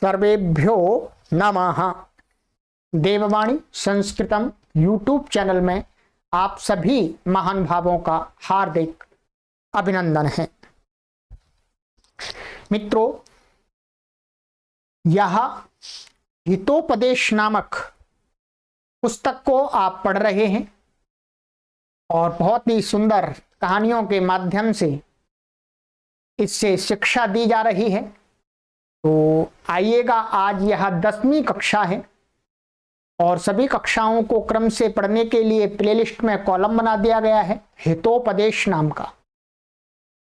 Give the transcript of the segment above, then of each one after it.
सर्वेभ्यो नमः। देववाणी संस्कृतम YouTube channel में आप सभी महान भावों का हार्दिक अभिनंदन है। मित्रों, यह हितोपदेश नामक पुस्तक को आप पढ़ रहे हैं और बहुत ही सुंदर कहानियों के माध्यम से इससे शिक्षा दी जा रही है। तो आइएगा, आज यह 10वीं कक्षा है और सभी कक्षाओं को क्रम से पढ़ने के लिए प्लेलिस्ट में कॉलम बना दिया गया है हितोपदेश नाम का।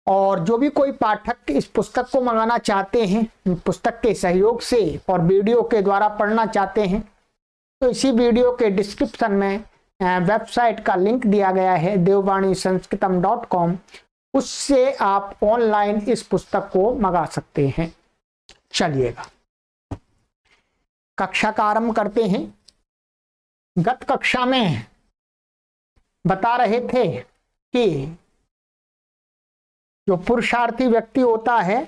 और जो भी कोई पाठक इस पुस्तक को मंगाना चाहते हैं, पुस्तक के सहयोग से और वीडियो के द्वारा पढ़ना चाहते हैं, तो इसी वीडियो के डिस्क्रिप्शन में वेबसाइट का लिंक दिया गया है devvani-sanskritam.com। उससे आप ऑनलाइन इस पुस्तक को मंगा सकते हैं। चलिएगा कक्षा का आरंभ करते हैं। गत कक्षा में बता रहे थे कि जो पुरुषार्थी व्यक्ति होता है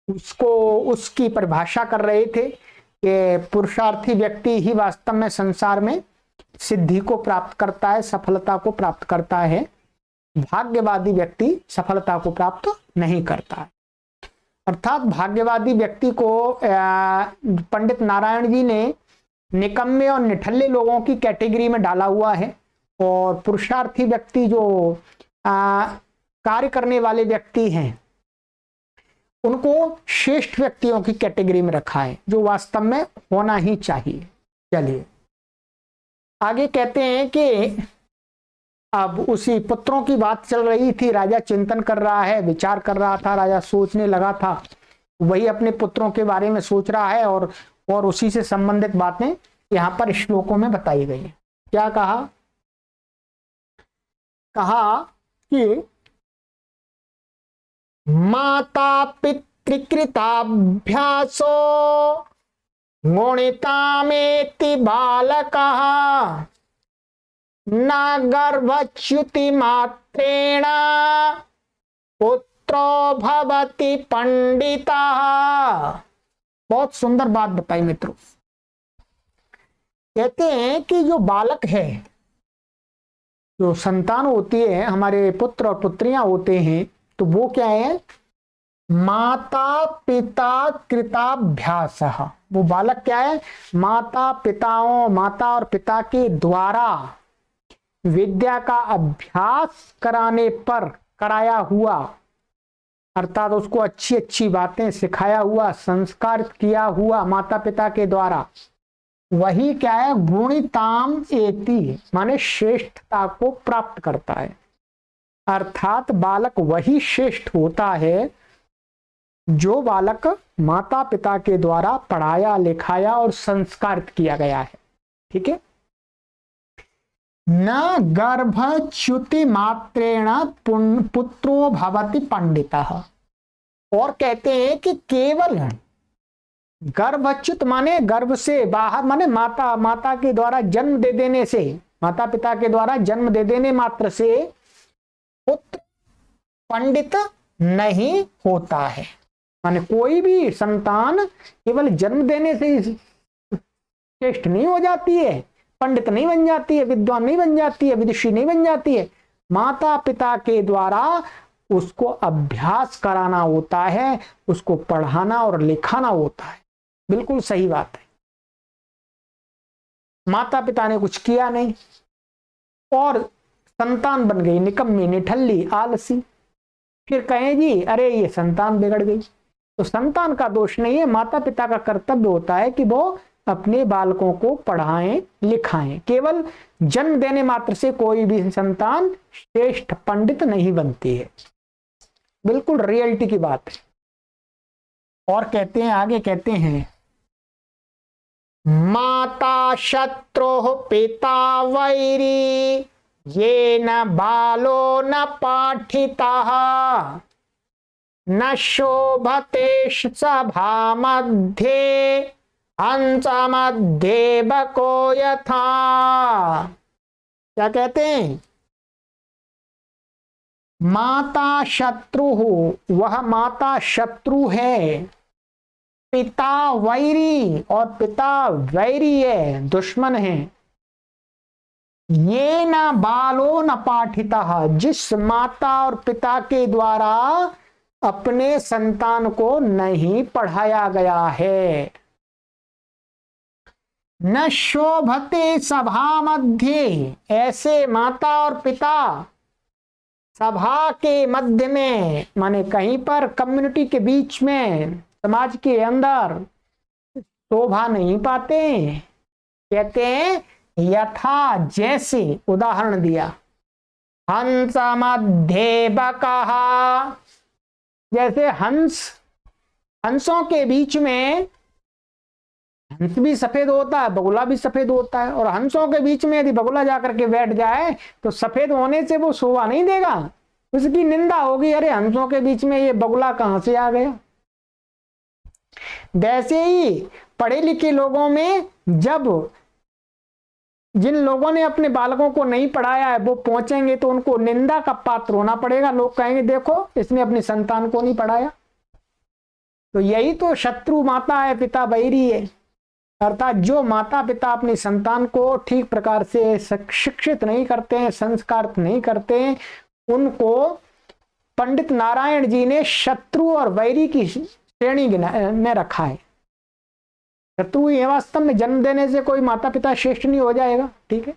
उसकी परिभाषा कर रहे थे कि पुरुषार्थी व्यक्ति ही वास्तव में संसार में सिद्धि को प्राप्त करता है, सफलता को प्राप्त करता है। भाग्यवादी व्यक्ति सफलता को प्राप्त नहीं करता है। अर्थात भाग्यवादी व्यक्ति को पंडित नारायण जी ने निकम्मे और निठल्ले लोगों की कैटेगरी में डाला हुआ है और पुरुषार्थी व्यक्ति जो कार्य करने वाले व्यक्ति हैं उनको श्रेष्ठ व्यक्तियों की कैटेगरी में रखा है, जो वास्तव में होना ही चाहिए। चलिए आगे कहते हैं कि अब उसी पुत्रों की बात चल रही थी। राजा चिंतन कर रहा है, विचार कर रहा था, राजा सोचने लगा था। वही अपने पुत्रों के बारे में सोच रहा है और उसी से संबंधित बातें यहाँ पर श्लोकों में बताई गई है। क्या कहा कि माता पितृकृताभ्यासो गुणितामेति बालकः न गर्भच्युति मात्रेण पुत्रो भवति पंडितः। बहुत सुंदर बात बताई मित्रों। कहते हैं कि जो बालक है, जो संतान होती है, हमारे पुत्र और पुत्रियां होते हैं, तो वो क्या है? माता पिता कृताभ्यास। वो बालक क्या है? माता और पिता के द्वारा विद्या का अभ्यास कराने पर कराया हुआ, अर्थात उसको अच्छी अच्छी बातें सिखाया हुआ, संस्कारित किया हुआ माता पिता के द्वारा, वही क्या है? गुणिताम एति, माने श्रेष्ठता को प्राप्त करता है। अर्थात बालक वही श्रेष्ठ होता है जो बालक माता पिता के द्वारा पढ़ाया लिखाया और संस्कारित किया गया है। ठीक है। न गर्भच्युति मात्रेण पुत्रो भवति पंडितः। और कहते हैं कि केवल गर्भच्युत माने गर्भ से बाहर, माने माता के द्वारा जन्म दे देने से, माता पिता के द्वारा जन्म दे देने मात्र से पुत्र पंडित नहीं होता है। माने कोई भी संतान केवल जन्म देने से श्रेष्ठ नहीं हो जाती है, पंडित नहीं बन जाती है, विद्वान नहीं बन जाती है, विदुषी नहीं बन जाती है। माता पिता के द्वारा उसको अभ्यास कराना होता है, उसको पढ़ाना और लिखाना होता है। बिल्कुल सही बात है। माता पिता ने कुछ किया नहीं और संतान बन गई निकम्मी, निठल्ली, आलसी। फिर कहें जी अरे ये संतान बिगड़ गई, तो संतान का दोष नहीं है। माता पिता का कर्तव्य होता है कि वो अपने बालकों को पढ़ाएं लिखाएं। केवल जन्म देने मात्र से कोई भी संतान श्रेष्ठ पंडित नहीं बनती है। बिल्कुल रियलिटी की बात है। और कहते हैं, आगे कहते हैं, माता शत्रु पिता वैरी ये न बालो न पाठितः न शोभते सभा मध्ये हंस मध्ये बको यथा। क्या कहते हैं? माता शत्रु, वह माता शत्रु है पिता वैरी, और पिता वैरी है, दुश्मन है। ये न बालो न पाठिता, जिस माता और पिता के द्वारा अपने संतान को नहीं पढ़ाया गया है। न शोभते सभा मध्य, ऐसे माता और पिता सभा के मध्य में, माने कहीं पर कम्युनिटी के बीच में, समाज के अंदर शोभा नहीं पाते। कहते हैं यथा, जैसे, उदाहरण दिया, हंस मध्य बकहा, जैसे हंसों के बीच में, हंस भी सफेद होता है, बगुला भी सफेद होता है, और हंसों के बीच में यदि बगुला जाकर के बैठ जाए तो सफेद होने से वो शोभा नहीं देगा, उसकी निंदा होगी, अरे हंसों के बीच में ये बगुला कहां से आ गया। वैसे ही पढ़े लिखे लोगों में, जब जिन लोगों ने अपने बालकों को नहीं पढ़ाया है वो पहुंचेंगे तो उनको निंदा का पात्र होना पड़ेगा। लोग कहेंगे देखो इसने अपनी संतान को नहीं पढ़ाया। तो यही तो शत्रु माता है, पिता बैरी है। अर्थात जो माता पिता अपनी संतान को ठीक प्रकार से शिक्षित नहीं करते हैं, संस्कार नहीं करते हैं, उनको पंडित नारायण जी ने शत्रु और वैरी की श्रेणी में रखा है। शत्रु ही है वास्तव में। जन्म देने से कोई माता पिता श्रेष्ठ नहीं हो जाएगा, ठीक है।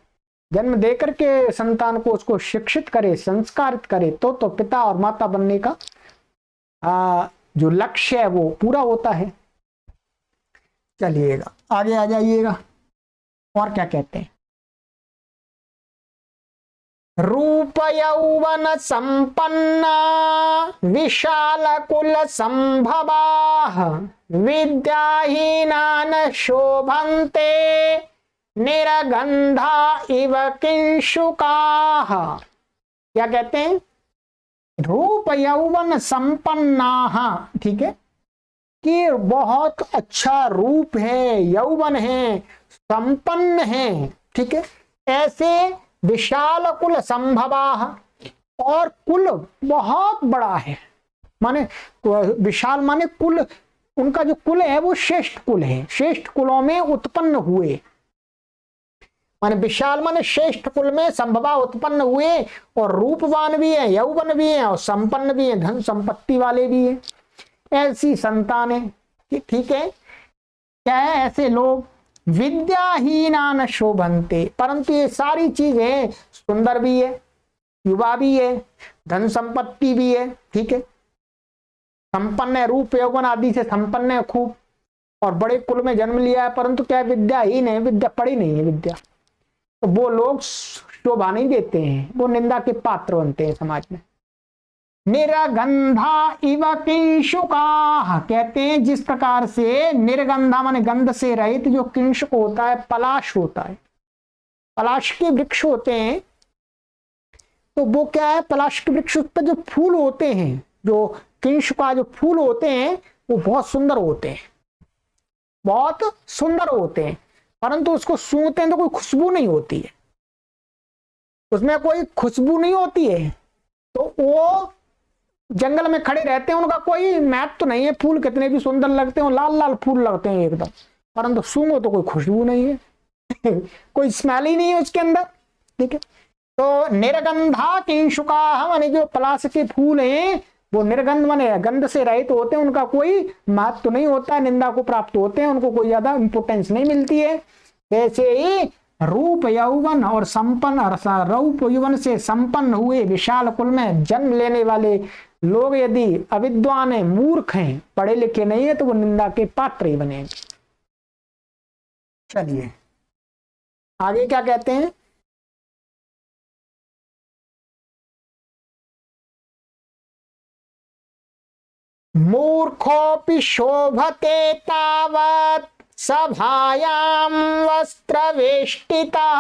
जन्म देकर के संतान को उसको शिक्षित करे, संस्कारित करे, तो पिता और माता बनने का जो लक्ष्य है वो पूरा होता है। चलिएगा आगे आ जाइएगा, और क्या कहते हैं। रूप यौवन संपन्ना विशाल कुल संभवा विद्याहीना न शोभन्ते निरगंधा इव किंशुकाः। क्या कहते हैं? रूप यौवन संपन्ना, ठीक है, कि बहुत अच्छा रूप है, यौवन है, संपन्न है, ठीक है। ऐसे विशाल कुल संभवा, और कुल बहुत बड़ा है, माने विशाल माने कुल, उनका जो कुल है वो श्रेष्ठ कुल है, श्रेष्ठ कुलों में उत्पन्न हुए, माने विशाल माने श्रेष्ठ कुल में संभवा उत्पन्न हुए, और रूपवान भी है, यौवन भी है, और संपन्न भी है, धन संपत्ति वाले भी है। ऐसी संतान है, ठीक है। क्या है? ऐसे लोग विद्याहीना न शोभन्ते, परंतु ये सारी चीजें सुंदर भी है, युवा भी है, धन संपत्ति भी है, ठीक है, संपन्न है, रूप यौवन आदि से संपन्न है खूब, और बड़े कुल में जन्म लिया है, परंतु क्या विद्याहीन है, विद्या पढ़ी नहीं है विद्या, तो वो लोग शोभा नहीं देते हैं, वो निंदा के पात्र बनते हैं समाज में। निर्गंधा इव किंशुकाः, कहते हैं जिस प्रकार से निर्गंधा माने गंध से रहित जो किंशुक होता है, पलाश होता है, पलाश के वृक्ष होते हैं, तो वो क्या है, पलाश के वृक्ष पर जो फूल होते हैं, जो किंशुका जो फूल होते हैं वो बहुत सुंदर होते हैं, बहुत सुंदर होते हैं, परंतु उसको सूंघते हैं तो कोई खुशबू नहीं होती है, उसमें कोई खुशबू नहीं होती है, तो वो जंगल में खड़े रहते हैं, उनका कोई महत्व तो नहीं है, फूल कितने भी सुंदर लगते हैं, लाल लाल फूल लगते हैं एकदम, परंतु सूंघो तो कोई खुशबू नहीं है कोई स्मेल ही नहीं है उसके अंदर, ठीक है। तो निर्गंधा किंशुकाः माने जो पलाश के फूल हैं वो निर्गंध माने गंध से रहित होते हैं, उनका कोई महत्व तो नहीं होता है, निंदा को प्राप्त होते हैं, उनको कोई ज्यादा इंपोर्टेंस नहीं मिलती है। वैसे ही रूप यौवन और संपन्न, रूप यौवन से संपन्न हुए विशाल कुल में जन्म लेने वाले लोग यदि अविद्वान है, मूर्ख हैं, पढ़े लिखे नहीं है, तो वो निंदा के पात्र ही बनेंगे। चलिए आगे क्या कहते हैं। मूर्खोऽपि शोभते तावत् सभायां वस्त्रवेष्टितः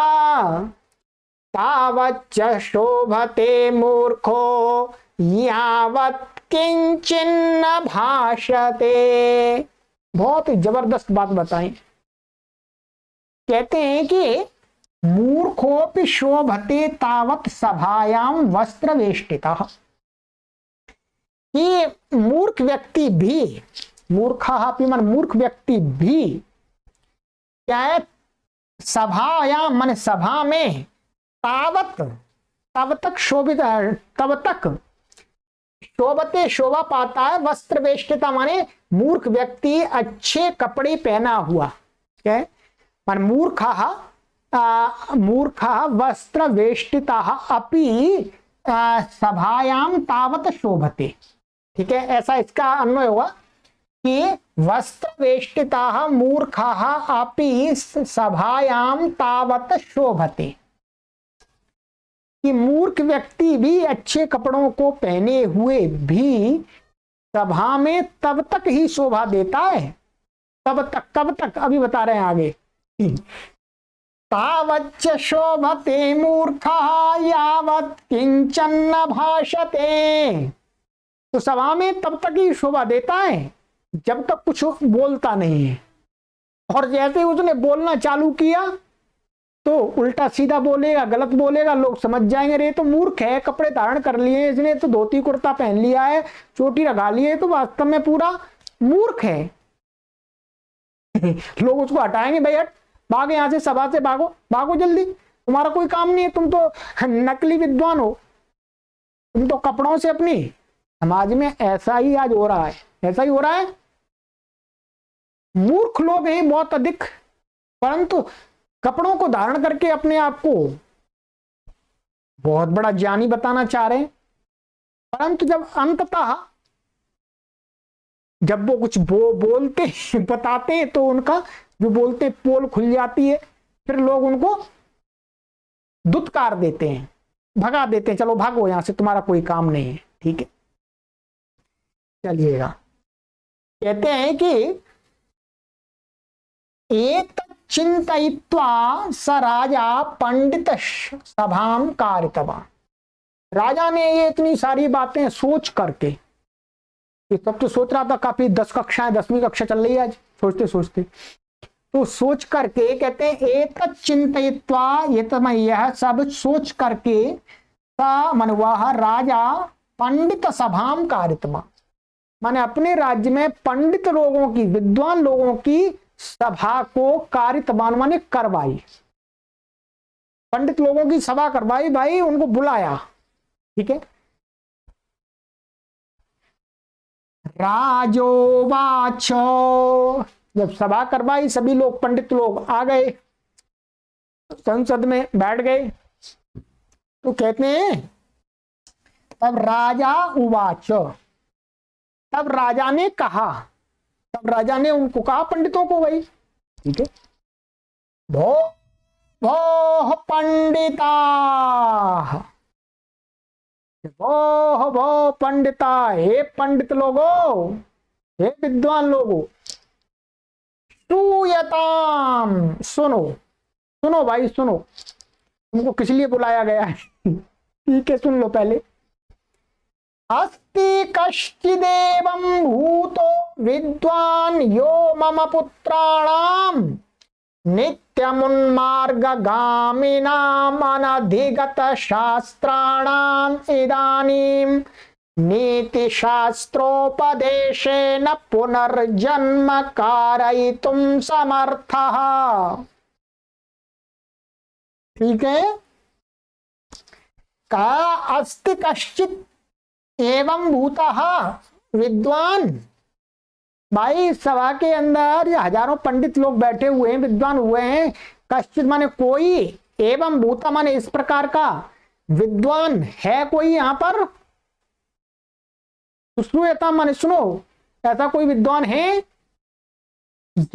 तावच्च शोभते मूर्खो यावत् किंचिन्न भाषते। बहुत ही जबरदस्त बात बताई। कहते हैं कि मूर्खोऽपि शोभते तावत् सभायां वस्त्रवेष्टितः, कि मूर्ख व्यक्ति भी मूर्खापि मन मूर्ख व्यक्ति भी क्या है, सभायाम माने सभा में, तावत तब तक शोभित, तब तक शोभते शोभा पाता है, वस्त्र वेष्टिता माने मूर्ख व्यक्ति अच्छे कपड़े पहना हुआ, क्या है मान मूर्खा वस्त्र वेष्टिता अपि सभायाम तावत शोभते। ठीक है, ऐसा इसका अन्वय होगा कि वस्त्र वेष्टिता मूर्खा अपि सभायाम तावत शोभते, कि मूर्ख व्यक्ति भी अच्छे कपड़ों को पहने हुए भी सभा में तब तक ही शोभा देता है, तब तक, कब तक अभी बता रहे हैं आगे, तावच्च शोभते मूर्खा यावत् किंचन न भाषते। तो सभा में तब तक ही शोभा देता है जब तक कुछ बोलता नहीं है, और जैसे ही उसने बोलना चालू किया तो उल्टा सीधा बोलेगा, गलत बोलेगा, लोग समझ जाएंगे रे तो मूर्ख है, कपड़े धारण कर लिए इसने तो धोती कुर्ता पहन लिया है, चोटी लगा ली है, तो वास्तव में पूरा मूर्ख है। लोग उसको हटाएंगे, भाई हट, भाग यहां से, सभा से भागो, भागो जल्दी, तुम्हारा कोई काम नहीं है, तुम तो नकली विद्वान हो, तुम तो कपड़ों से अपनी। समाज में ऐसा ही आज हो रहा है, ऐसा ही हो रहा है। मूर्ख लोग हैं बहुत अधिक, परंतु कपड़ों को धारण करके अपने आप को बहुत बड़ा ज्ञानी बताना चाह रहे हैं, परंतु जब अंततः जब वो कुछ बोलते बताते हैं तो उनका जो बोलते पोल खुल जाती है, फिर लोग उनको दुत्कार देते हैं, भगा देते हैं, चलो भागो यहां से, तुम्हारा कोई काम नहीं है। ठीक है, चलिएगा, कहते हैं कि एक चिंतयित्वा स राजा पंडित सभाम कारितवान। राजा ने ये इतनी सारी बातें सोच करके, ये सब तो सोच रहा था, काफी 10 कक्षाएं 10वीं कक्षा चल रही है आज, सोचते सोचते, तो सोच करके कहते हैं एक चिंतयित्वा, ये तो मैं यह सब सोच करके मन वह राजा पंडित सभाम कारितवान, माने अपने राज्य में पंडित लोगों की, विद्वान लोगों की सभा को कारितवान माने करवाई, पंडित लोगों की सभा करवाई, भाई उनको बुलाया। ठीक है, राजोवाच, जब सभा करवाई सभी लोग पंडित लोग आ गए, संसद में बैठ गए, तो कहते हैं तब राजा उवाच, तब राजा ने कहा, तब राजा ने उनको कहा पंडितों को, भाई ठीक है, भो भो पंडिता, भो पंडिता, हे पंडित लोगो, हे विद्वान लोगो, श्रूयताम, सुनो, सुनो भाई सुनो, तुमको किस लिए बुलाया गया है। ठीक है, सुन लो पहले। अस्ति कश्चिदेवं भूतो विद्वान् यो मम पुत्राणां नित्यमुन्मार्गगामिनाम् अनधिगत शास्त्राणाम् इदानीं नीतिशास्त्रोपदेशेन पुनर्जन्म कारयितुं समर्थः। ठीक है, का अस्ति कश्चित् एवं भूतः विद्वान, भाई सभा के अंदर हजारों पंडित लोग बैठे हुए हैं, विद्वान हुए हैं, कश्चित माने कोई, एवं भूता माने इस प्रकार का, विद्वान है कोई यहां पर, श्रूयता माने सुनो, ऐसा कोई विद्वान है,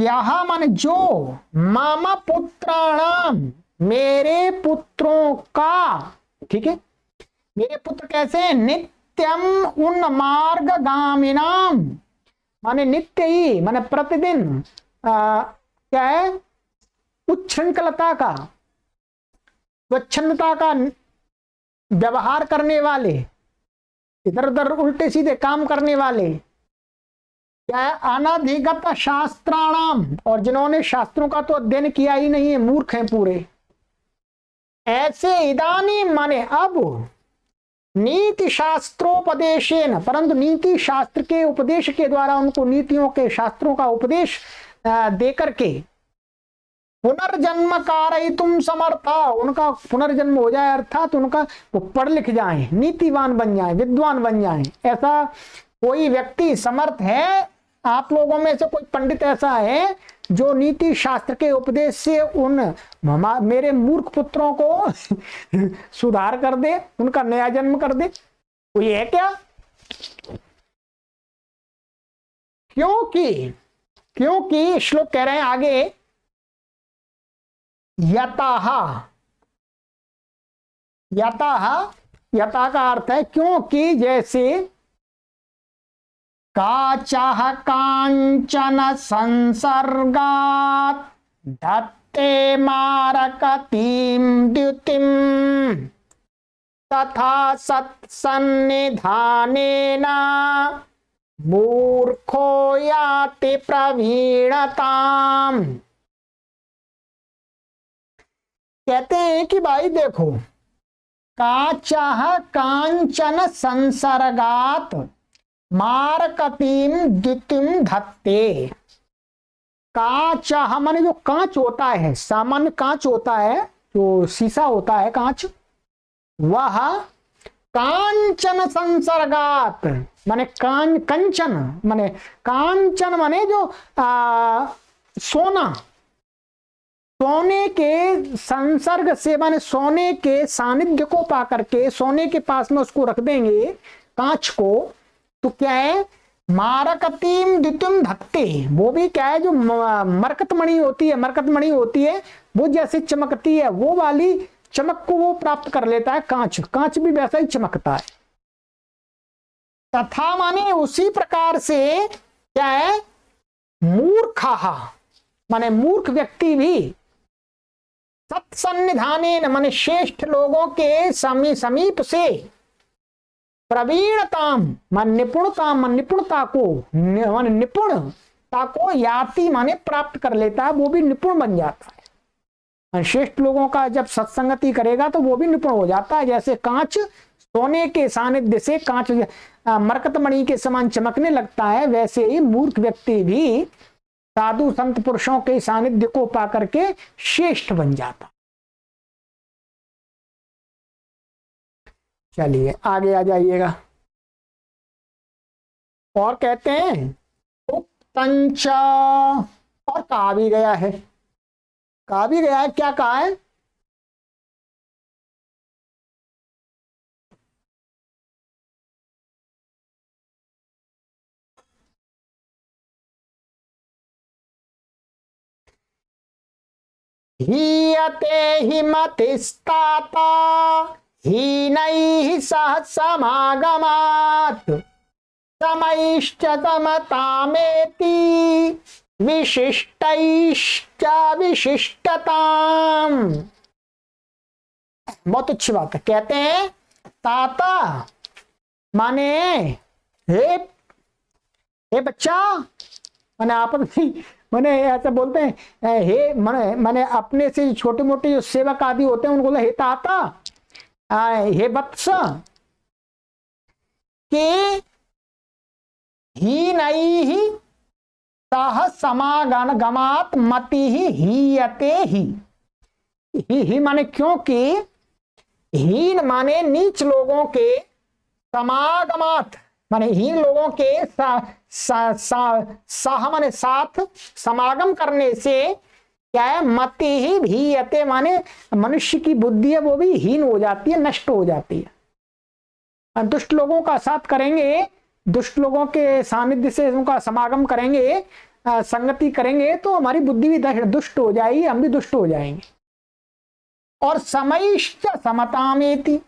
यह माने जो, मामा पुत्राणाम मेरे पुत्रों का, ठीक है, मेरे पुत्र कैसे हैं, नित्यम उन्मार्गगामिनाम, माने नित्य ही माने प्रतिदिन क्या है, उच्छृंखलता का, स्वच्छंदता का व्यवहार करने वाले, इधर उधर उल्टे सीधे काम करने वाले, क्या है, अनधिगत शास्त्राणाम, और जिन्होंने शास्त्रों का तो अध्ययन किया ही नहीं है, मूर्ख हैं पूरे, ऐसे इदानी माने अब, नीति शास्त्रोपदेशेन, परंतु नीति शास्त्र के उपदेश के द्वारा, उनको नीतियों के शास्त्रों का उपदेश देकर के पुनर्जन्म कारयितुम समर्था, उनका पुनर्जन्म हो जाए, अर्थात उनका वो पढ़ लिख जाए, नीतिवान बन जाए, विद्वान बन जाए। ऐसा कोई व्यक्ति समर्थ है? आप लोगों में से कोई पंडित ऐसा है जो नीति शास्त्र के उपदेश से उन मेरे मूर्ख पुत्रों को सुधार कर दे, उनका नया जन्म कर दे? कोई है क्या? क्योंकि श्लोक कह रहे हैं आगे, यतः, यथा का अर्थ है क्योंकि, जैसे काचः कांचन संसर्गात् धत्ते मारकतीं द्युतिं तथा सत्सन्निधानेन मूर्खो याति प्रवीणताम्। कहते हैं कि भाई देखो, काचः कांचन संसर्गात् मारकतीम द्युतिम धत्ते। कांच माने जो कांच होता है, सामान्य कांच होता है, जो शीशा होता है कांच, वह कांचन संसर्गात माने कंचन माने कांचन माने जो सोना, सोने के संसर्ग से माने सोने के सानिध्य को पा करके, सोने के पास में उसको रख देंगे कांच को, तो क्या है, मारकतीम द्युतिम धत्ते, वो भी क्या है, जो मरकतमणि होती है, वो जैसे चमकती है, वो वाली चमक को वो प्राप्त कर लेता है। कांच भी वैसा ही चमकता है। तथा माने उसी प्रकार से क्या है, मूर्खः माने मूर्ख व्यक्ति भी सत्सन्निधानेन माने श्रेष्ठ लोगों के समीप से, प्रवीणताम मान निपुणता को याति माने प्राप्त कर लेता है, वो भी निपुण बन जाता है। श्रेष्ठ लोगों का जब सत्संगति करेगा तो वो भी निपुण हो जाता है। जैसे कांच सोने के सानिध्य से कांच मरकतमणि के समान चमकने लगता है, वैसे ही मूर्ख व्यक्ति भी साधु संत पुरुषों के सानिध्य को पा करके श्रेष्ठ बन जाता। चलिए आगे आ जाइएगा। और कहते हैं उक्तंच, और कहा भी गया है, क्या कहा है, हीयते हि मतिस्ताता हीनैः सह समागमात् समैश्च समतामेति विशिष्टैश्च विशिष्टताम्। बहुत अच्छी बात है। कहते हैं ताता माने हे बच्चा, माने आप माने ऐसा बोलते हैं, हे माने अपने से छोटे मोटे जो सेवक आदि होते हैं उनको बोले हे ताता, हे वत्स, के हीनैः सह समागमात् मतिः हीयते ही माने क्योंकि, हीन माने नीच लोगों के, समागमात् माने हीन लोगों के सह माने साथ, समागम करने से क्या है, मति ही भीयते माने मनुष्य की बुद्धि है वो भी हीन हो जाती है, नष्ट हो जाती है। दुष्ट लोगों का साथ करेंगे, दुष्ट लोगों के सानिध्य से उनका समागम करेंगे, संगति करेंगे, तो हमारी बुद्धि भी दुष्ट हो जाएगी, हम भी दुष्ट हो जाएंगे। और समैश्च समतामेति,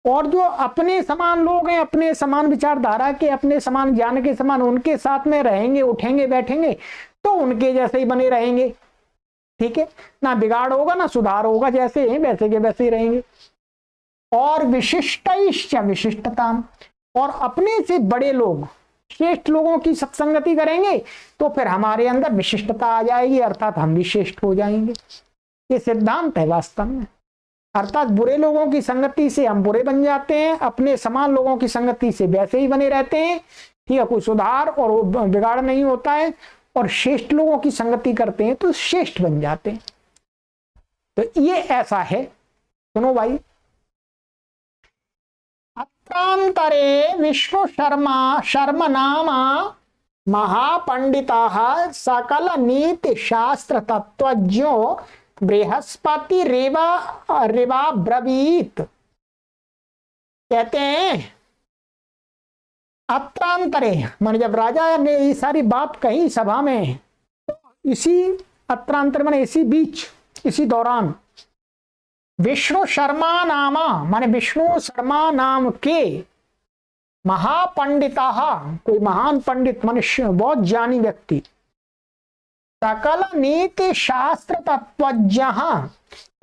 और जो अपने समान लोग हैं, अपने समान विचारधारा के, अपने समान ज्ञान के समान, उनके साथ में रहेंगे, उठेंगे बैठेंगे तो उनके जैसे ही बने रहेंगे। ठीक है ना, बिगाड़ होगा ना सुधार होगा, जैसे हैं वैसे के वैसे ही रहेंगे। और विशिष्टैश्च विशिष्टता, और अपने से बड़े लोग श्रेष्ठ लोगों की सत्संगति करेंगे तो फिर हमारे अंदर विशिष्टता आ जाएगी, अर्थात हम भी श्रेष्ठ हो जाएंगे। ये सिद्धांत है वास्तव में। अर्थात बुरे लोगों की संगति से हम बुरे बन जाते हैं, अपने समान लोगों की संगति से वैसे ही बने रहते हैं, ठीक है, कोई सुधार और बिगाड़ नहीं होता है, और श्रेष्ठ लोगों की संगति करते हैं तो श्रेष्ठ बन जाते हैं। तो ये ऐसा है। सुनो भाई, अत्रांतरे विष्णु शर्म नामा महापंडिता सकल नीति शास्त्र तत्वज्ञो बृहस्पति रेवा ब्रवीत। कहते हैं अत्रांतरे, माने जब राजा ने ये सारी बात कही सभा में, तो इसी अत्रांतर माने इसी बीच, इसी दौरान विष्णु शर्मा नामा, माने विष्णु शर्मा नाम के महापंडिता, कोई महान पंडित मनुष्य, बहुत ज्ञानी व्यक्ति, सकल नीति शास्त्र तत्वज्ञ,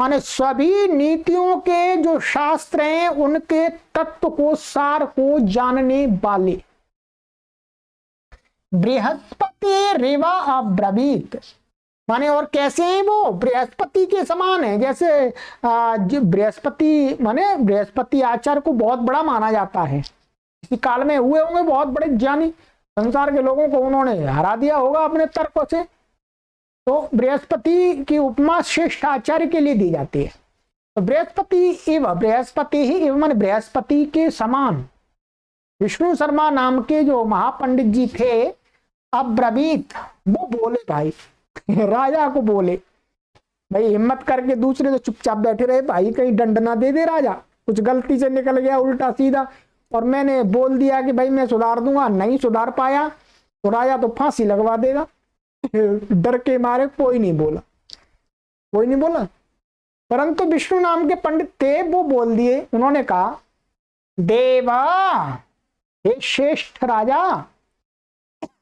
माने सभी नीतियों के जो शास्त्र हैं उनके तत्व को, सार को जानने वाले, बृहस्पति रेवा अब्रवीत, माने और कैसे हैं वो, बृहस्पति के समान है। जैसे बृहस्पति माने बृहस्पति आचार्य को बहुत बड़ा माना जाता है, इसी काल में हुए होंगे बहुत बड़े ज्ञानी, संसार के लोगों को उन्होंने हरा दिया होगा अपने तर्कों से। तो बृहस्पति की उपमा श्रेष्ठ आचार्य के लिए दी जाती है। तो बृहस्पति ही एवं माने बृहस्पति के समान विष्णु शर्मा नाम के जो महापंडित जी थे, अब्रवीत, वो बोले भाई राजा को बोले, भाई हिम्मत करके, दूसरे तो चुपचाप बैठे रहे, भाई कहीं दंड ना दे दे राजा, कुछ गलती से निकल गया उल्टा सीधा और मैंने बोल दिया कि भाई मैं सुधार दूंगा, नहीं सुधार पाया तो राजा तो फांसी लगवा देगा। डर के मारे कोई नहीं बोला, परंतु विष्णु नाम के पंडित थे, वो बोल दिए, उन्होंने कहा देवा, हे श्रेष्ठ राजा,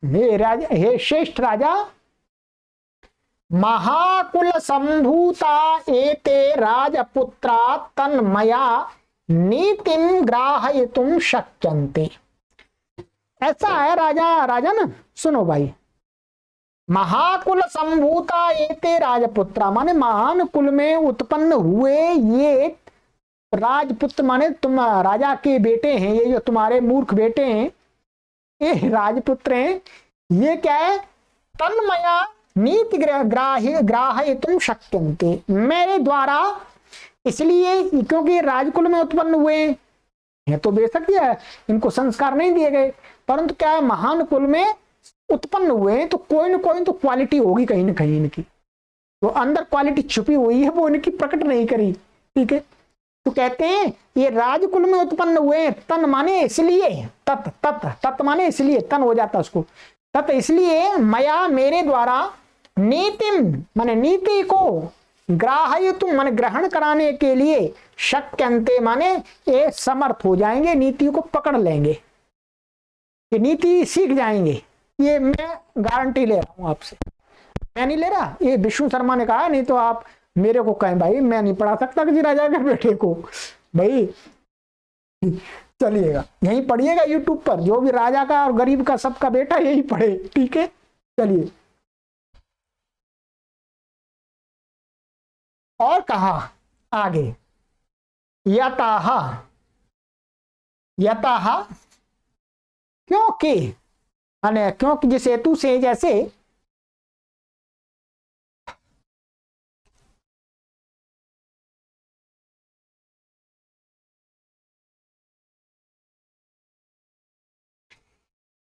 हे श्रेष्ठ राजा, महाकुल संभूता एते राजपुत्रा तन्मया नीतिम ग्राहयितुम शक्यन्ते। ऐसा है राजा ना, सुनो भाई, महाकुल संभूता एते राजपुत्रा, माने महान कुल में उत्पन्न हुए ये राजपुत्र, माने तुम राजा के बेटे हैं, ये जो तुम्हारे मूर्ख बेटे हैं ये राजपुत्र हैं। ये क्या है, तन्मया नीति ग्राहयितुम शक्यन्ते, मेरे द्वारा, इसलिए क्योंकि राजकुल में उत्पन्न हुए हैं तो बेशक इनको संस्कार नहीं दिए गए, परंतु क्या है, महान कुल में उत्पन्न हुए हैं तो कोई न कोई तो क्वालिटी होगी कहीं ना कहीं इनकी, तो अंदर क्वालिटी छुपी हुई है, वो इनकी प्रकट नहीं करी, ठीक है। तो कहते हैं ये राजकुल में उत्पन्न हुए, तन माने इसलिए, तत् माने इसलिए, तन हो जाता उसको, तत् इसलिए, मया मेरे द्वारा, नीतिम माने नीति को, ग्राहयितुम माने ग्रहण कराने के लिए, शक्यन्ते माने ये समर्थ हो जाएंगे, नीति को पकड़ लेंगे, ये नीति सीख जाएंगे। ये मैं गारंटी ले रहा हूं आपसे, मैं नहीं ले रहा, ये विष्णु शर्मा ने कहा, नहीं तो आप मेरे को कहें भाई मैं नहीं पढ़ा सकता किसी राजा के बेटे को, भाई चलिएगा यहीं पढ़िएगा यूट्यूब पर, जो भी राजा का और गरीब का सबका बेटा यही पढ़े, ठीक है। चलिए और कहा आगे, यतः क्योंकि जिस हेतु से, जैसे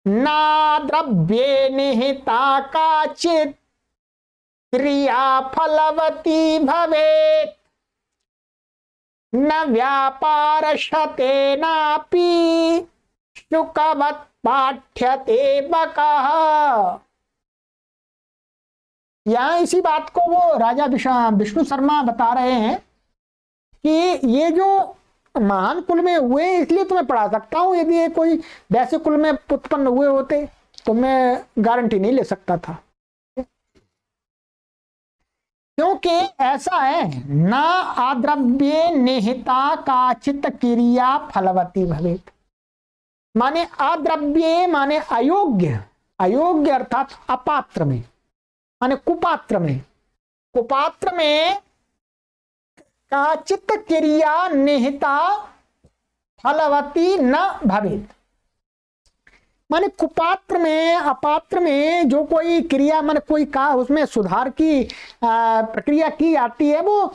ना द्रव्ये निहिता काचित् क्रिया फलवती भवेत्, न व्यापारशते नापि शुकवत् पाठ्यते बकः। यहां इसी बात को वो राजा विष्णु शर्मा बता रहे हैं कि ये जो महान कुल में हुए इसलिए तुम्हें पढ़ा सकता हूं, यदि ये कोई वैसे कुल में उत्पन्न हुए होते तो मैं गारंटी नहीं ले सकता था, क्योंकि ऐसा है, ना अद्रव्ये निहिता काचित क्रिया फलवती भवेत्, माने अद्रव्ये माने अयोग्य, अयोग्य अर्थात अपात्र में, माने कुपात्र में काचित क्रिया निहिता फलवती न भवेत। माने कुपात्र में अपात्र में जो कोई क्रिया माने कोई का उसमें सुधार की प्रक्रिया की जाती है वो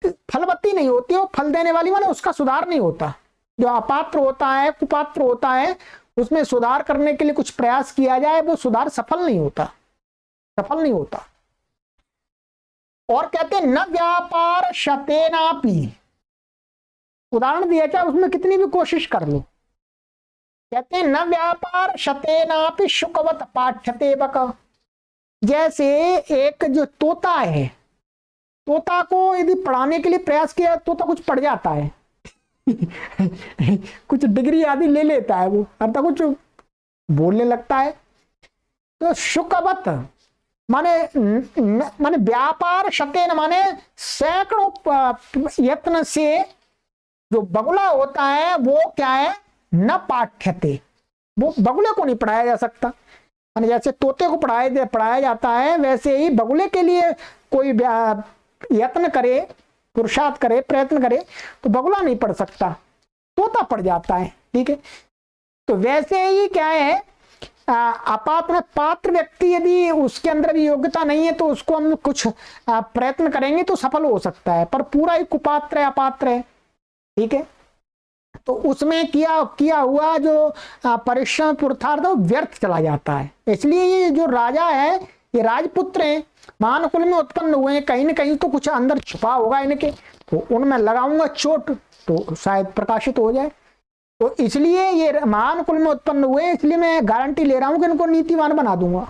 फलवती नहीं होती, वो फल देने वाली माने उसका सुधार नहीं होता। जो अपात्र होता है कुपात्र होता है उसमें सुधार करने के लिए कुछ प्रयास किया जाए वो सुधार सफल नहीं होता, सफल नहीं होता। और कहते हैं न व्यापार शतेनापि, उदाहरण दिया क्या उसमें कितनी भी कोशिश कर लो, कहते हैं न व्यापार शतेनापि शुकवत पाठ्यते बक। जैसे एक जो तोता है, तोता को यदि पढ़ाने के लिए प्रयास किया तोता कुछ पढ़ जाता है कुछ डिग्री आदि ले लेता है, वो अर्थात कुछ बोलने लगता है। तो शुकवत माने व्यापार शतेन माने सैकड़ों यत्न से जो बगुला होता है वो क्या है न पाठ्यते, वो बगुले को नहीं पढ़ाया जा सकता। माने जैसे तोते को पढ़ाया जाता है वैसे ही बगुले के लिए कोई यत्न करे, पुरुषार्थ करे, प्रयत्न करे तो बगुला नहीं पढ़ सकता, तोता पढ़ जाता है। ठीक है, तो वैसे ही क्या है अपात्र पात्र व्यक्ति यदि उसके अंदर भी योग्यता नहीं है तो उसको हम कुछ प्रयत्न करेंगे तो सफल हो सकता है, पर पूरा ही कुपात्र है अपात्र है। ठीक है, तो उसमें किया हुआ जो परिश्रम पुरुषार्थ व्यर्थ चला जाता है। इसलिए ये जो राजा है ये राजपुत्र हैं, महान कुल में उत्पन्न हुए हैं, कहीं ना कहीं तो कुछ अंदर छुपा होगा इनके, तो उनमें लगाऊंगा चोट तो शायद प्रकाशित हो जाए। तो इसलिए ये महान कुल में उत्पन्न हुए, इसलिए मैं गारंटी ले रहा हूं कि इनको नीतिवान बना दूंगा।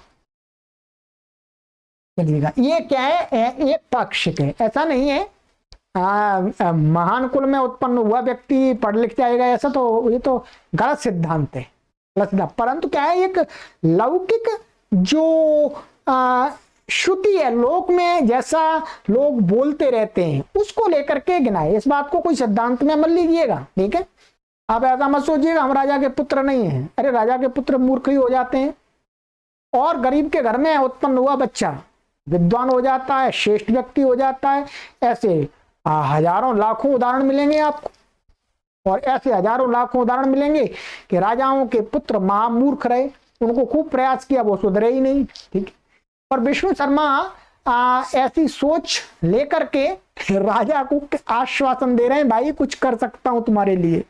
चलिएगा, ये क्या है एक पक्ष के, ऐसा नहीं है महान कुल में उत्पन्न हुआ व्यक्ति पढ़ लिख जाएगा, ऐसा तो ये तो गलत सिद्धांत है, गलत सिद्धांत। परंतु क्या है एक लौकिक जो श्रुति है लोक में जैसा लोग बोलते रहते हैं उसको लेकर के गिनाए, इस बात को कोई सिद्धांत में मत लीजिएगा। ठीक है, आप ऐसा मत सोचिएगा हम राजा के पुत्र नहीं हैं, अरे राजा के पुत्र मूर्ख ही हो जाते हैं, और गरीब के घर में उत्पन्न हुआ बच्चा विद्वान हो जाता है, श्रेष्ठ व्यक्ति हो जाता है। ऐसे हजारों लाखों उदाहरण मिलेंगे आपको, और ऐसे हजारों लाखों उदाहरण मिलेंगे कि राजाओं के पुत्र महामूर्ख रहे, उनको खूब प्रयास किया वो सुधरे ही नहीं। ठीक है, और विष्णु शर्मा ऐसी सोच लेकर के राजा को आश्वासन दे रहे हैं भाई कुछ कर सकता हूं तुम्हारे लिए।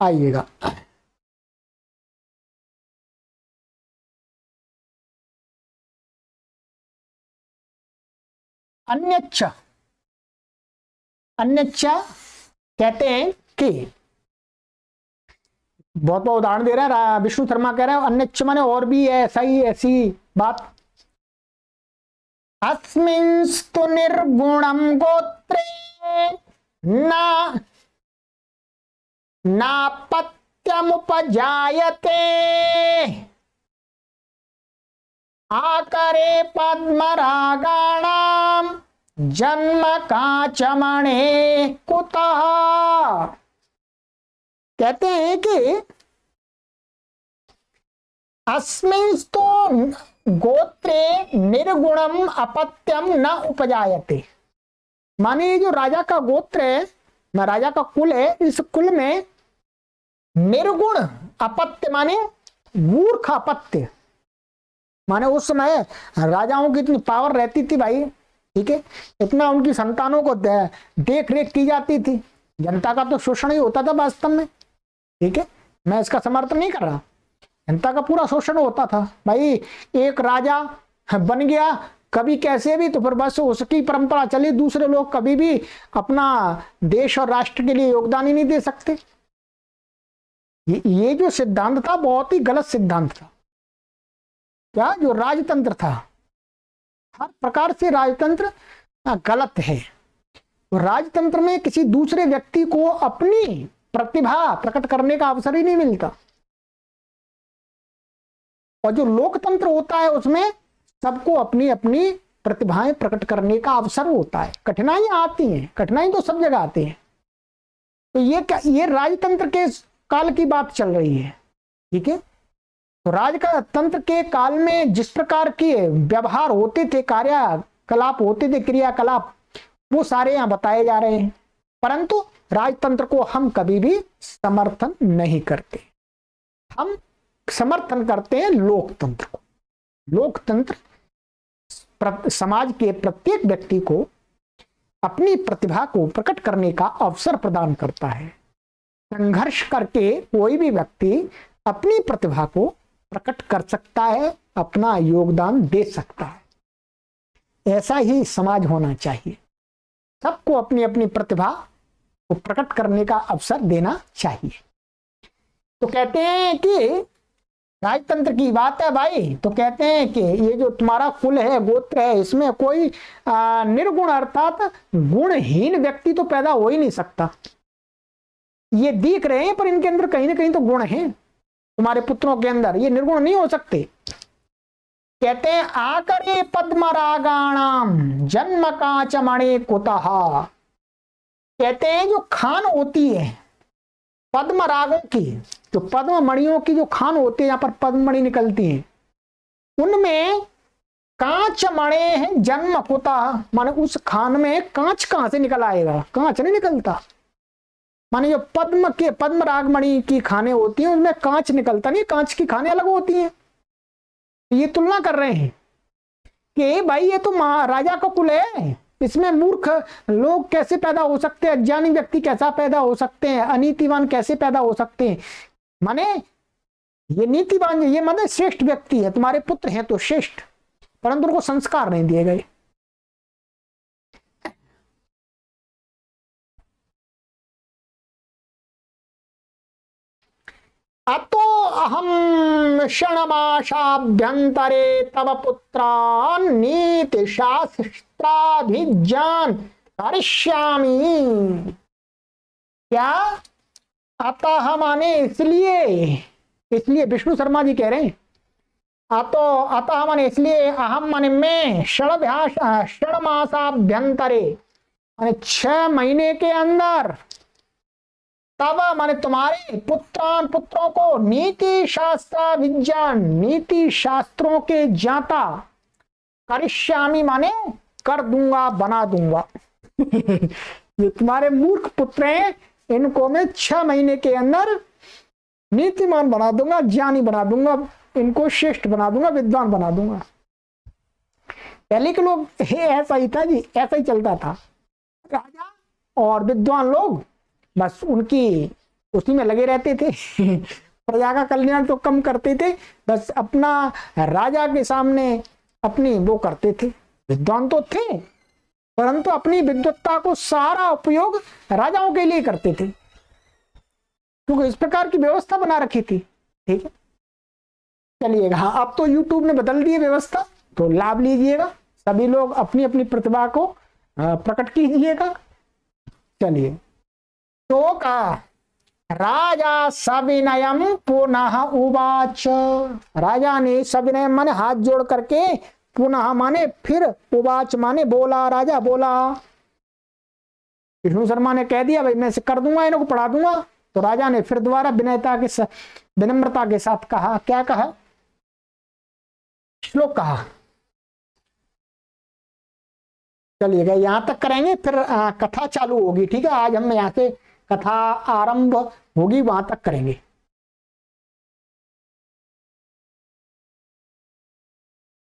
आइएगा, अन्यच्च, अन्यच्च कहते हैं कि बहुत बहुत उदाहरण दे रहे हैं विष्णु शर्मा कह रहे हैं अन्यच्च माने और भी है ऐसा ही ऐसी बात। अस्मिंस्तु निर्गुणम गोत्रे नापत्यमुपजायते आकरे पद्मरागाणाम जन्म काचमणे कुतः। कहते हैं कि अस्मिंस्तु गोत्रे निर्गुणम अपत्यम न उपजायते, माने जो राजा का गोत्र है, राजा का कुल है, इस कुल में निर्गुण अपत्य माने मूर्ख अपत्य, माने उस समय राजाओं की इतनी पावर रहती थी भाई। ठीक है, इतना उनकी संतानों को देख रेख की जाती थी, जनता का तो शोषण ही होता था वास्तव में। ठीक है, मैं इसका समर्थन नहीं कर रहा, जनता का पूरा शोषण होता था भाई। एक राजा बन गया कभी कैसे भी तो फिर बस उसकी परंपरा चली, दूसरे लोग कभी भी अपना देश और राष्ट्र के लिए योगदान ही नहीं दे सकते। ये जो सिद्धांत था बहुत ही गलत सिद्धांत था। क्या जो राजतंत्र था, हर प्रकार से राजतंत्र गलत है। राजतंत्र में किसी दूसरे व्यक्ति को अपनी प्रतिभा प्रकट करने का अवसर ही नहीं मिलता, और जो लोकतंत्र होता है उसमें सबको अपनी अपनी प्रतिभाएं प्रकट करने का अवसर होता है। कठिनाइयां आती हैं, कठिनाई तो सब जगह आती है। तो ये राजतंत्र के काल की बात चल रही है। ठीक है, तो राजतंत्र के काल में जिस प्रकार के व्यवहार होते थे, कार्यकलाप होते थे, क्रियाकलाप, वो सारे यहां बताए जा रहे हैं। परंतु राजतंत्र को हम कभी भी समर्थन नहीं करते, हम समर्थन करते हैं लोकतंत्र को। लोकतंत्र समाज के प्रत्येक व्यक्ति को अपनी प्रतिभा को प्रकट करने का अवसर प्रदान करता है। संघर्ष करके कोई भी व्यक्ति अपनी प्रतिभा को प्रकट कर सकता है, अपना योगदान दे सकता है। ऐसा ही समाज होना चाहिए, सबको अपनी अपनी प्रतिभा को प्रकट करने का अवसर देना चाहिए। तो कहते हैं कि राजतंत्र की बात है भाई, तो कहते हैं कि ये जो तुम्हारा कुल है, गोत्र है, इसमें कोई निर्गुण अर्थात गुणहीन व्यक्ति तो पैदा हो ही नहीं सकता। ये दिख रहे हैं पर इनके अंदर कहीं ना कहीं तो गुण हैं, तुम्हारे पुत्रों के अंदर ये निर्गुण नहीं हो सकते। कहते हैं आकरे पद्मरागाणाम जन्म कांच मणि कुतः। कहते हैं जो खान होती है पद्म रागों की, जो पद्म मणियों की जो खान होती है, यहाँ पर पद्म मणि निकलती हैं, उनमें कांच मणि है जन्म कुतः। माने उस खान में कांच कहां से निकल आएगा, कांच नहीं निकलता। माने जो पद्म राग मणि की खाने होती हैं उनमें कांच निकलता नहीं, कांच की खाने अलग होती हैं। ये तुलना कर रहे हैं कि भाई ये तो राजा का कुल है, इसमें मूर्ख लोग कैसे पैदा हो सकते हैं, अज्ञानी व्यक्ति कैसा पैदा हो सकते हैं, अनीतिवान कैसे पैदा हो सकते हैं। माने ये नीतिवान, ये माने श्रेष्ठ व्यक्ति है, तुम्हारे पुत्र हैं तो श्रेष्ठ, परंतु उनको संस्कार नहीं दिए गए। अतो अहम क्षणमाशाभ्यंतरे तव पुत्रान् नीति शास्त्राभिज्ञान करिष्यामि। क्या अतः माने इसलिए विष्णु शर्मा जी कह रहे हैं अतः माने इसलिए, अहम माने मैं, क्षण मासाभ्यंतरे माने 6 महीने के अंदर, तब माने तुम्हारे पुत्रों को नीति शास्त्र विज्ञान, नीति शास्त्रों के ज्ञाता, करिष्यामि माने कर दूंगा, बना दूंगा। ये तुम्हारे मूर्ख पुत्र हैं, इनको मैं 6 महीने के अंदर नीतिमान बना दूंगा, ज्ञानी बना दूंगा, इनको श्रेष्ठ बना दूंगा, विद्वान बना दूंगा। पहले के लोग ऐसा ही था जी, ऐसा ही चलता था। राजा और विद्वान लोग बस उनकी उसी में लगे रहते थे। प्रजा का कल्याण तो कम करते थे, बस अपना राजा के सामने अपनी वो करते थे। विद्वान तो थे परंतु अपनी विद्वत्ता को सारा उपयोग राजाओं के लिए करते थे, क्योंकि इस प्रकार की व्यवस्था बना रखी थी। ठीक है, चलिएगा। हाँ, अब तो YouTube ने बदल दी व्यवस्था, तो लाभ लीजिएगा, सभी लोग अपनी अपनी प्रतिभा को प्रकट कीजिएगा। चलिए, तो का राजा सविनयम पुनः उवाच। राजा ने सविनय माने हाथ जोड़ करके, पुनः माने फिर, उवाच माने बोला, राजा बोला। विष्णु शर्मा ने कह दिया भाई मैं से कर दूंगा, इनको पढ़ा दूंगा। तो राजा ने फिर दोबारा विनम्रता के साथ कहा। क्या कहा? श्लोक कहा। चलिएगा, यहां तक करेंगे, फिर कथा चालू होगी। ठीक है, आज हम यहाँ से कथा आरंभ होगी, वहां तक करेंगे।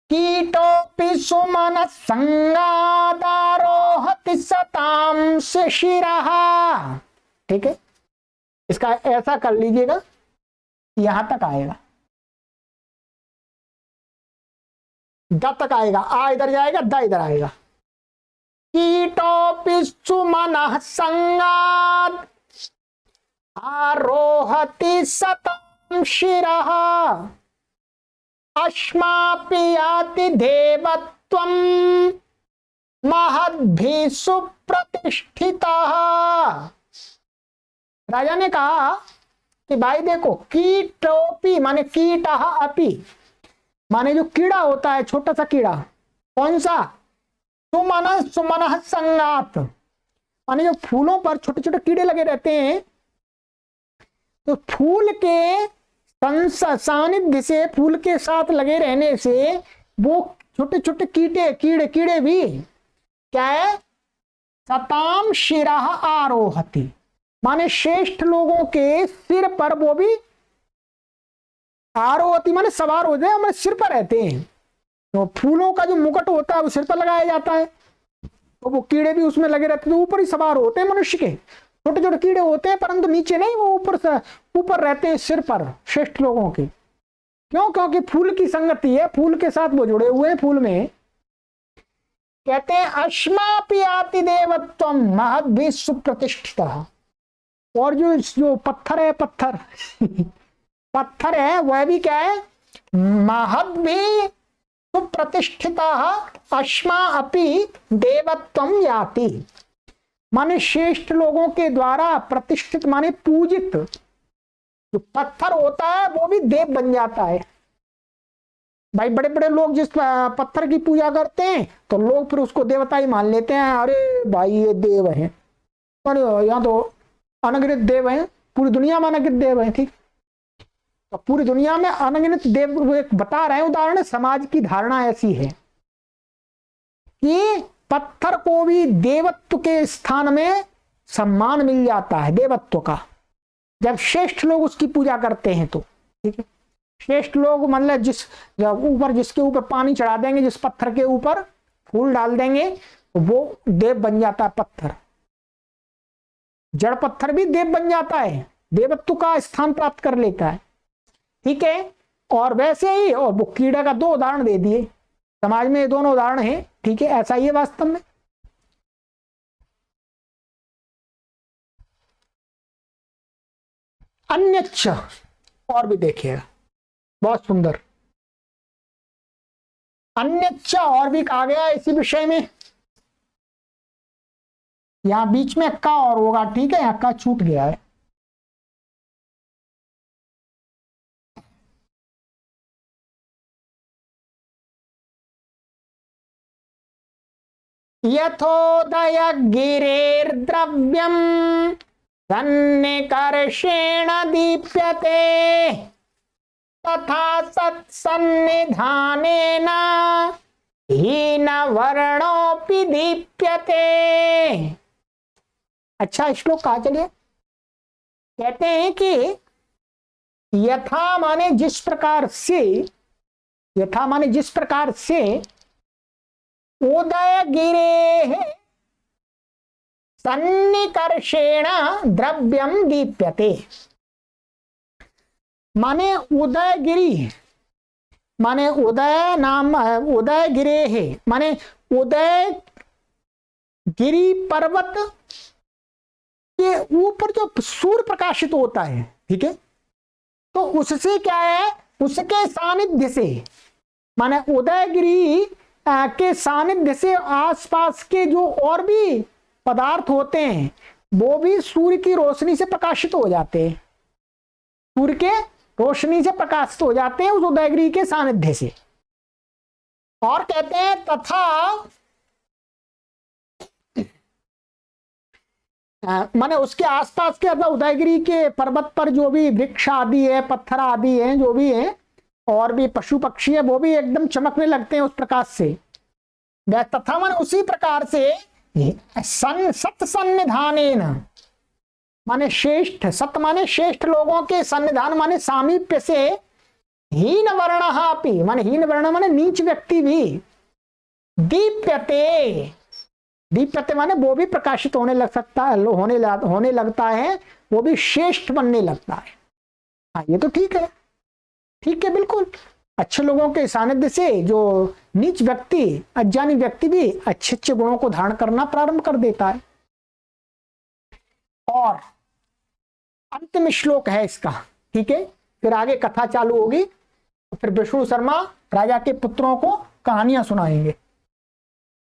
कीटोपि सुमन संगादारोहति सतां शिशिरः। ठीक है, इसका ऐसा कर लीजिएगा, यहां तक आएगा, द तक आएगा, आ इधर जाएगा, द इधर आएगा। कीटोपि सुमनः संगात् आरोहति सतां शिरः अस्मापि याति देवत्वं महद्भिः सुप्रतिष्ठितः। राजा ने कहा कि भाई देखो, कीटोपि माने कीटः अपि माने जो कीड़ा होता है, छोटा सा कीड़ा, कौन सा? सुमनः संगात माने जो फूलों पर छोटे छोटे कीड़े लगे रहते हैं, तो फूल के सानिध्य से, फूल के साथ लगे रहने से वो छोटे छोटे कीड़े भी क्या है, सताम शिराह आरोहति, माने श्रेष्ठ लोगों के सिर पर वो भी आरोहति माने सवार होते हैं, हमारे सिर पर रहते हैं। तो फूलों का जो मुकुट होता है वो सिर पर लगाया जाता है, तो वो कीड़े भी उसमें लगे रहते हैं, तो ऊपर ही सवार होते हैं मनुष्य के। छोटे छोटे कीड़े होते हैं परंतु नीचे नहीं, वो ऊपर रहते हैं सिर पर श्रेष्ठ लोगों के। क्यों? क्योंकि फूल की संगति है, फूल के साथ वो जुड़े हुए हैं। फूल में कहते हैं अश्मापि आति देवत्वम महद भी सुप्रतिष्ठिता। और जो पत्थर है, पत्थर है वह भी क्या है, महद भी सुप्रतिष्ठिता अश्मा अपि देवत्वम याति, माने श्रेष्ठ लोगों के द्वारा प्रतिष्ठित माने पूजित जो पत्थर होता है वो भी देव बन जाता है। भाई बड़े बड़े लोग जिस पत्थर की पूजा करते हैं तो लोग फिर उसको देवता ही मान लेते हैं। अरे भाई ये देव है, पर यहाँ तो अनगिनत देव हैं, पूरी दुनिया में अनगिनत देव हैं। ठीक, तो पूरी दुनिया में अनगिनत देव एक बता रहे हैं उदाहरण। समाज की धारणा ऐसी है कि पत्थर को भी देवत्व के स्थान में सम्मान मिल जाता है, देवत्व का, जब श्रेष्ठ लोग उसकी पूजा करते हैं तो। ठीक है, श्रेष्ठ लोग मतलब जिसके ऊपर पानी चढ़ा देंगे, जिस पत्थर के ऊपर फूल डाल देंगे वो देव बन जाता है। पत्थर, जड़ पत्थर भी देव बन जाता है, देवत्व का स्थान प्राप्त कर लेता है। ठीक है, और वैसे ही और वो कीड़े का 2 उदाहरण दे दिए, समाज में ये दोनों उदाहरण हैं। ठीक है, ऐसा ही है वास्तव में। अन्यच्च, और भी देखिएगा बहुत सुंदर, अन्यच्च और भी कहा गया इसी विषय में। यहां बीच में का और होगा, ठीक है, यहां का छूट गया है। यथोदय गिरेर्द्रव्यम सन्निकर्षेण दीप्यते तथा सत्सन्निधानेन हीन वर्णोऽपि दीप्यते। अच्छा श्लोक कहा, चलिए कहते हैं कि यथा माने जिस प्रकार से, यथा माने जिस प्रकार से उदय गिरे सन्निकर्षेण द्रव्यम दीप्यते, माने उदयगिरी माने उदय नाम, उदय गिरे है माने उदय गिरी पर्वत के ऊपर जो सूर्य प्रकाशित होता है, ठीक है, तो उससे क्या है, उसके सानिध्य से, माने उदयगिरी के सानिध्य से आसपास के जो और भी पदार्थ होते हैं वो भी सूर्य की रोशनी से प्रकाशित हो जाते हैं, सूर्य के रोशनी से प्रकाशित हो जाते हैं उस उदयगिरी के सानिध्य से। और कहते हैं तथा माने उसके आसपास के अथवा उदयगिरी के पर्वत पर जो भी वृक्ष आदि है, पत्थर आदि हैं, जो भी है, और भी पशु पक्षी है, वो भी एकदम चमकने लगते हैं उस प्रकाश से। तथा माने उसी प्रकार से सत्सन्निधानेन माने श्रेष्ठ, सत माने श्रेष्ठ लोगों के सन्निधान माने सामीप्य से हीन वर्णः माने हीन वर्ण माने नीच व्यक्ति भी दीप्यते, दीप्यते माने वो भी प्रकाशित होने लग सकता है, होने लगता है, वो भी श्रेष्ठ बनने लगता है। हाँ ये तो ठीक है, ठीक है, बिल्कुल। अच्छे लोगों के सानिध्य से जो नीच व्यक्ति, अज्ञानी व्यक्ति भी अच्छे अच्छे गुणों को धारण करना प्रारंभ कर देता है। और अंतिम श्लोक है इसका, ठीक है, फिर आगे कथा चालू होगी, फिर विष्णु शर्मा राजा के पुत्रों को कहानियां सुनाएंगे,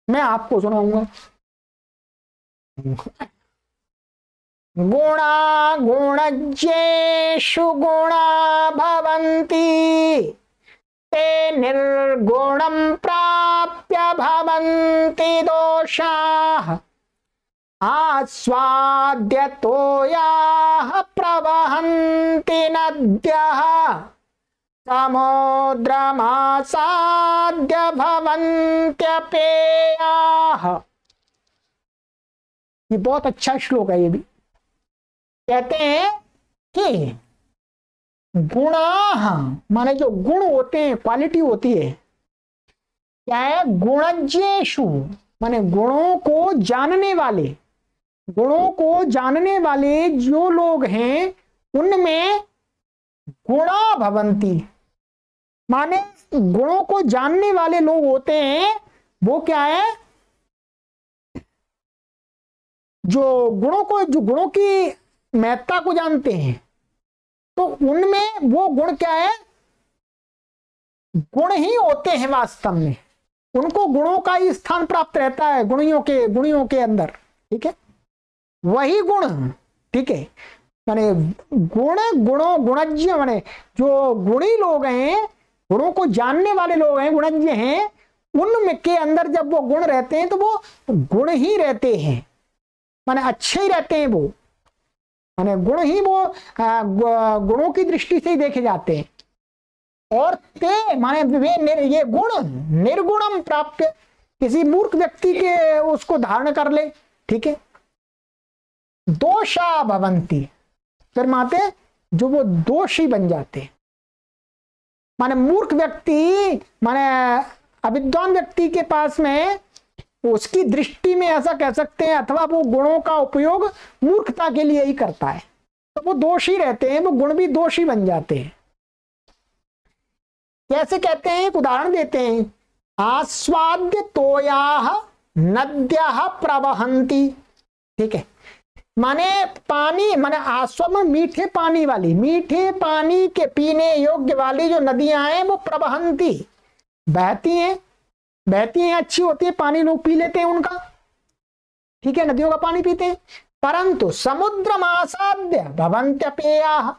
मैं आपको सुनाऊंगा। गुणा गुणज्येषु गुणा भवन्ति ते निर्गुणं प्राप्य भवन्ति दोषाः आस्वाद्य तोयाः प्रवहन्ति नद्यः समुद्रमासाद्य भवन्त्यपेयाः। ये बहुत अच्छा श्लोक है। ये भी कहते हैं कि गुणाः माने जो गुण होते हैं, क्वालिटी होती है, क्या है? गुणज्ञेषु माने गुणों को जानने वाले, गुणों को जानने वाले जो लोग हैं उनमें गुणा भवंती, माने गुणों को जानने वाले लोग होते हैं वो क्या है? जो गुणों की महत्ता को जानते हैं, तो उनमें वो गुण क्या है? गुण ही होते हैं वास्तव में। उनको गुणों का ही स्थान प्राप्त रहता है गुणियों के अंदर। ठीक है, वही गुण। ठीक है, माने गुणज्ञ माने जो गुणी लोग हैं, गुणों को जानने वाले लोग हैं, गुणज्ञ हैं, उनके अंदर जब वो गुण रहते हैं तो वो गुण ही रहते हैं, माने अच्छे ही रहते हैं वो, माने गुण ही वो गुणों की दृष्टि से ही देखे जाते हैं। और ते माने वे ये गुण निर्गुणम प्राप्त, किसी मूर्ख व्यक्ति के उसको धारण कर ले। ठीक है, दोषा भवंती, फिर माते जो वो दोषी बन जाते, माने मूर्ख व्यक्ति माने अविद्वान व्यक्ति के पास में उसकी दृष्टि में ऐसा कह सकते हैं, अथवा वो गुणों का उपयोग मूर्खता के लिए ही करता है, तो वो दोषी रहते हैं, वो गुण भी दोषी बन जाते हैं। कैसे कहते हैं? एक उदाहरण देते हैं। आस्वाद्य तोयाः नद्यः प्रवहन्ति। ठीक है, माने पानी माने आस्वाद मीठे पानी वाली, मीठे पानी के पीने योग्य वाली जो नदियां हैं वो प्रवहन्ति, बहती हैं अच्छी होती है, पानी लोग पी लेते हैं उनका। ठीक है, नदियों का पानी पीते हैं। परंतु समुद्रमासाद्य भवन्त्यपेयाः,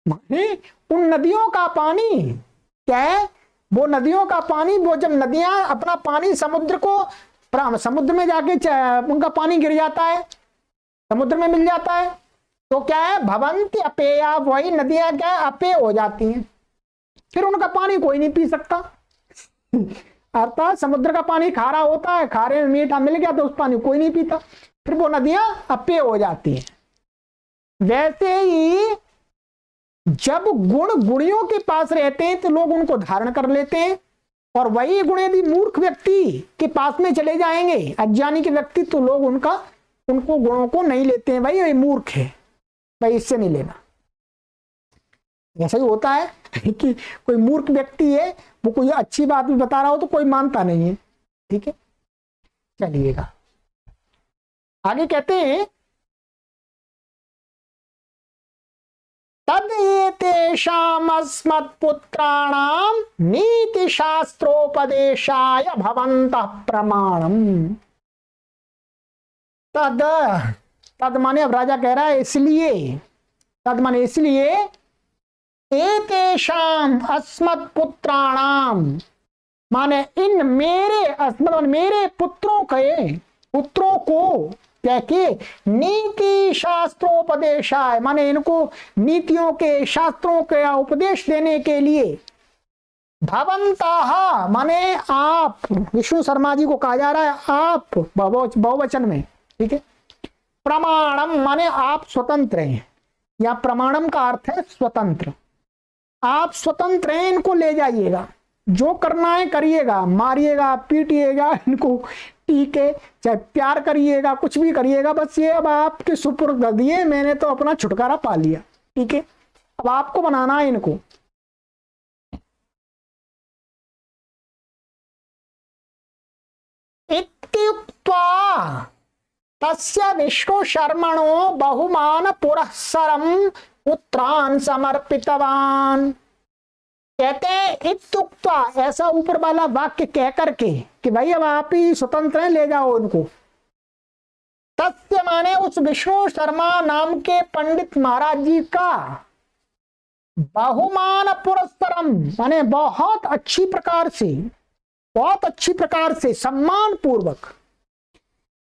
माने उन नदियों का पानी क्या है? वो नदियों का पानी, वो जब नदियां अपना पानी समुद्र में जाके उनका पानी गिर जाता है, समुद्र में मिल जाता है, तो क्या है? भवन्ति अपेया, वही नदियां क्या है? अपेय हो जाती हैं, फिर उनका पानी कोई नहीं पी सकता। अर्थात समुद्र का पानी खारा होता है, खारे में मीठा मिल गया तो उस पानी कोई नहीं पीता, फिर वो नदियां अपेय हो जाती हैं। वैसे ही जब गुण गुणियों के पास रहते हैं तो लोग उनको धारण कर लेते हैं, और वही गुण यदि मूर्ख व्यक्ति के पास में चले जाएंगे, अज्ञानी के व्यक्ति, तो लोग उनको गुणों को नहीं लेते हैं। भाई ये मूर्ख है, भाई इससे नहीं लेना। ऐसा ही होता है कि कोई मूर्ख व्यक्ति है, वो कोई अच्छी बात भी बता रहा हो तो कोई मानता नहीं है। ठीक है, चलिएगा आगे कहते हैं, तद एतेषाम् अस्मत्पुत्राणां नीतिशास्त्रोपदेशाय भवन्तः प्रमाणम्। तद माने अब राजा कह रहा है इसलिए, तद माने इसलिए, एतेषाम् अस्मत्पुत्राणां माने इन मेरे पुत्रों को क्या कि नीति शास्त्रोपदेशाय, माने इनको नीतियों के शास्त्रों का उपदेश देने के लिए, भवन्तः माने आप, विष्णु शर्मा जी को कहा जा रहा है आप बहुवचन में। ठीक है, प्रमाणम माने आप स्वतंत्र हैं, या प्रमाणम का अर्थ है स्वतंत्र। आप स्वतंत्र हैं, इनको ले जाइएगा, जो करना है करिएगा, मारिएगा पीटिएगा इनको, ठीक है, चाहे प्यार करिएगा, कुछ भी करिएगा, बस ये अब आपके सुपुर्द कर दिए, मैंने तो अपना छुटकारा पा लिया। ठीक है, अब आपको बनाना है इनको। इत्युक्त्वा तस्य विष्णु शर्मणो बहुमान पुरस्सरम पुत्रान् समर्पितवान। कहते हैं इत्युक्त्वा, ऐसा ऊपर वाला वाक्य कह करके कि भाई अब आप ही स्वतंत्र हैं, ले जाओ इनको। तस्य माने उस विष्णु शर्मा नाम के पंडित महाराज जी का, बहुमान पुरस्सरम माने बहुत अच्छी प्रकार से सम्मान पूर्वक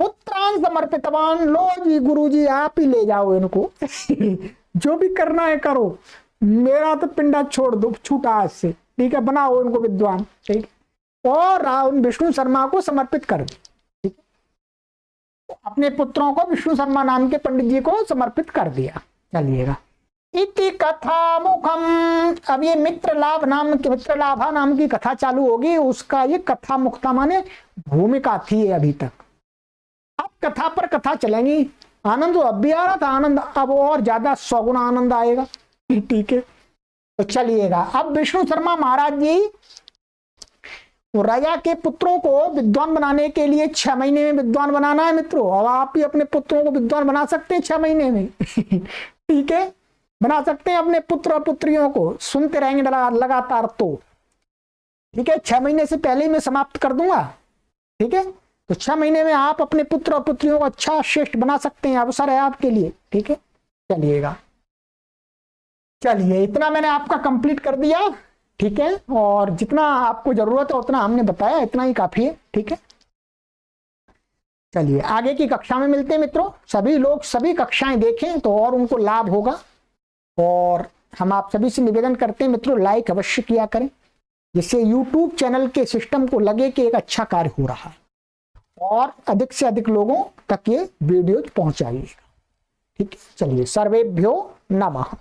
पुत्रान समर्पितवान, लो जी गुरुजी आप ही ले जाओ इनको जो भी करना है करो, मेरा तो पिंडा छोड़ दो, छूटा आज से, ठीक है, बनाओ इनको विद्वान, ठीक है। और विष्णु शर्मा को समर्पित कर दी, ठीक है, अपने पुत्रों को विष्णु शर्मा नाम के पंडित जी को समर्पित कर दिया। चलिएगा, इति कथा मुखम, अब ये मित्रलाभा नाम की कथा चालू होगी, उसका ये कथा मुक्ता माने भूमिका थी अभी तक। अब कथा पर कथा चलेंगी, आनंद तो अब भी आ रहा था, आनंद अब और ज्यादा 100 गुना आनंद आएगा, ठीक है। तो चलिएगा, अब विष्णु शर्मा महाराज जी राजा के पुत्रों को विद्वान बनाने के लिए 6 महीने में विद्वान बनाना है मित्रों। अब आप भी अपने पुत्रों को विद्वान बना सकते हैं 6 महीने में ठीक है, बना सकते हैं अपने पुत्र और पुत्रियों को, सुनते रहेंगे लगातार तो, ठीक है। 6 महीने से पहले ही मैं समाप्त कर दूंगा, ठीक है। तो 6 महीने में आप अपने पुत्र और पुत्रियों को अच्छा श्रेष्ठ बना सकते हैं, अवसर है आपके लिए, ठीक है। चलिएगा, चलिए इतना मैंने आपका कंप्लीट कर दिया, ठीक है, और जितना आपको जरूरत है उतना हमने बताया, इतना ही काफी है, ठीक है। चलिए आगे की कक्षा में मिलते हैं मित्रों। सभी लोग सभी कक्षाएं देखें तो और उनको लाभ होगा, और हम आप सभी से निवेदन करते हैं मित्रों, लाइक अवश्य किया करें, जिससे YouTube चैनल के सिस्टम को लगे कि एक अच्छा कार्य हो रहा है, और अधिक से अधिक लोगों तक ये वीडियो पहुंचाइएगा, ठीक है। चलिए, सर्वेभ्यो नमः।